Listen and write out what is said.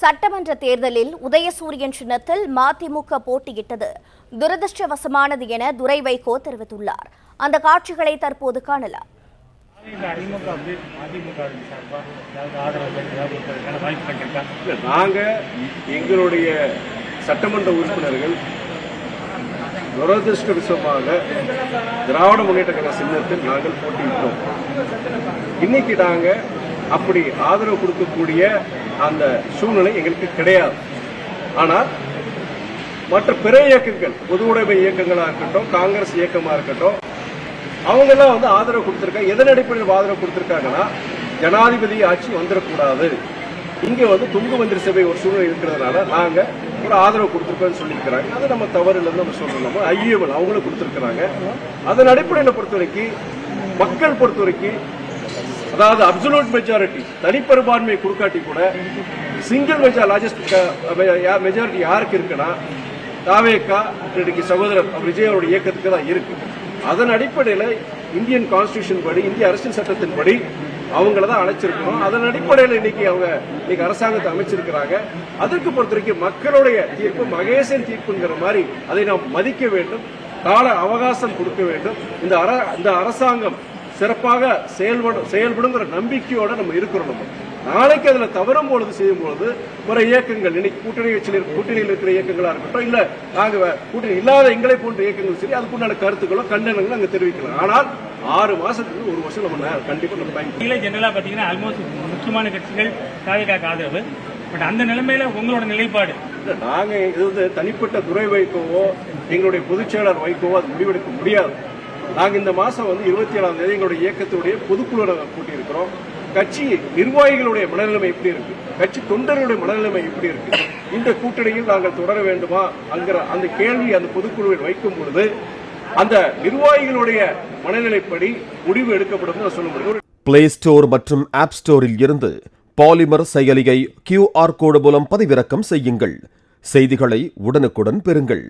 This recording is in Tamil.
சட்டமன்ற தேர்தலில் உதயசூரியன் சின்னத்தில் மதிமுக போட்டியிட்டது துரதிருஷ்டவசமானது என துரை வைகோ தெரிவித்துள்ளார். அந்த காட்சிகளை தற்போது காணலாம். நாங்க எங்களுடைய சட்டமன்ற உறுப்பினர்கள் துரதிருஷ்டவசமாக திராவிட முன்னேற்ற கழக சின்னத்தில் நாங்கள் போட்டியிட்டோம். இன்னைக்கு நாங்க அப்படி ஆதரவு கொடுக்கக்கூடிய அந்த சூழ்நிலை எங்களுக்கு கிடையாது. ஆனால் மற்ற பிற இயக்கங்கள், பொது உடைமை இயக்கங்களா இருக்கட்டும், காங்கிரஸ் இயக்கமா இருக்கட்டும், அவங்க எல்லாம் ஆதரவு கொடுத்திருக்காங்க. எதன் அடிப்படையில் ஆதரவு கொடுத்திருக்காங்கன்னா, ஜனாதிபதி ஆட்சி வந்துடக்கூடாது, இங்க தொங்கு மந்திரி சபை ஒரு சூழ்நிலை இருக்கிறதுனால நாங்க ஒரு ஆதரவு கொடுத்திருக்கோம்னு சொல்லியிருக்கிறாங்க. அது நம்ம தவறு இல்லைன்னு நம்ம சொல்லணும். ஐஏவல் அவங்களும் கொடுத்திருக்கிறாங்க. அதன் அடிப்படையில் பொறுத்த வரைக்கும், மக்கள் பொறுத்த வரைக்கும், அதாவது அப்சல்யூட் மெஜாரிட்டி தனிப்பெரும்பான்மை கொடுக்காட்டி கூட சிங்கிள் மெஜாரிட்டி யாருக்கு இருக்குன்னா தாவேகா இன்னைக்கு சகோதரர் விஜயோட இயக்கத்துக்கு தான் இருக்கு. அதன் அடிப்படையில் இந்தியன் கான்ஸ்டிடியூஷன் படி, இந்திய அரசியல் சட்டத்தின்படி அவங்கள தான் அழைச்சிருக்கணும். அதன் அடிப்படையில் இன்னைக்கு அரசாங்கத்தை அமைச்சிருக்கிறாங்க. அதற்கு பொறுத்த வரைக்கும் மக்களுடைய தீர்ப்பு மகேசன் தீர்ப்புங்கிற மாதிரி அதை நாம் மதிக்க வேண்டும், கால அவகாசம் கொடுக்க வேண்டும். இந்த அரசாங்கம் சிறப்பாக செயல்படுங்கிற நம்பிக்கையோட நம்ம இருக்கிறோம். நாளைக்கு அதுல தவறும் பொழுது செய்யும் பொழுது பிற இயக்கங்கள், இன்னைக்கு கூட்டணியில் இருக்கிற இயக்கங்களா இருக்கட்டும், இல்ல நாங்க கூட்டணி இல்லாத எங்களை போன்ற இயக்கங்கள் சரி, அதுக்குண்டான கருத்துக்களோ கண்டனங்களும் அங்க தெரிவிக்கலாம். ஆனால் 6 மாசத்துக்கு 1 வருஷம் நம்ம கண்டிப்பா நம்ம பயன்படுத்தலாம். ஜெனரலா பாத்தீங்கன்னா ஆல்மோஸ்ட் முக்கியமான கட்சிகள் தாவேகாக்கு ஆதரவு. பட் அந்த நிலைமையில உங்களோட நிலைப்பாடு? நாங்க இது தனிப்பட்ட துறை வைக்கவோ எங்களுடைய பொதுச் செயலாளர் வைக்கவோ அது முடிவெடுக்க முடியாது. நாங்க இந்த மாசம் 27ஆம் தேதி எங்களுடைய இயக்கத்துடைய பொதுக்குழு கூட்டி இருக்கிறோம். கட்சி நிர்வாகிகளுடைய மனநிலைமை எப்படி இருக்கு, கட்சி தொண்டர்களுடைய மனநிலைமை எப்படி இருக்கு, இந்த கூட்டணியில் நாங்கள் தொடர வேண்டுமா என்கிற அந்த கேள்வி அந்த பொதுக்குழுவில் வைக்கும் பொழுது அந்த நிர்வாகிகளுடைய மனநிலைப்படி முடிவு எடுக்கப்படும் சொல்ல முடியும். பிளே ஸ்டோர் மற்றும் ஆப் ஸ்டோரில் இருந்து பாலிமர் செயலியை QR கோடு மூலம் பதிவிறக்கம் செய்யுங்கள். செய்திகளை உடனுக்குடன் பெறுங்கள்.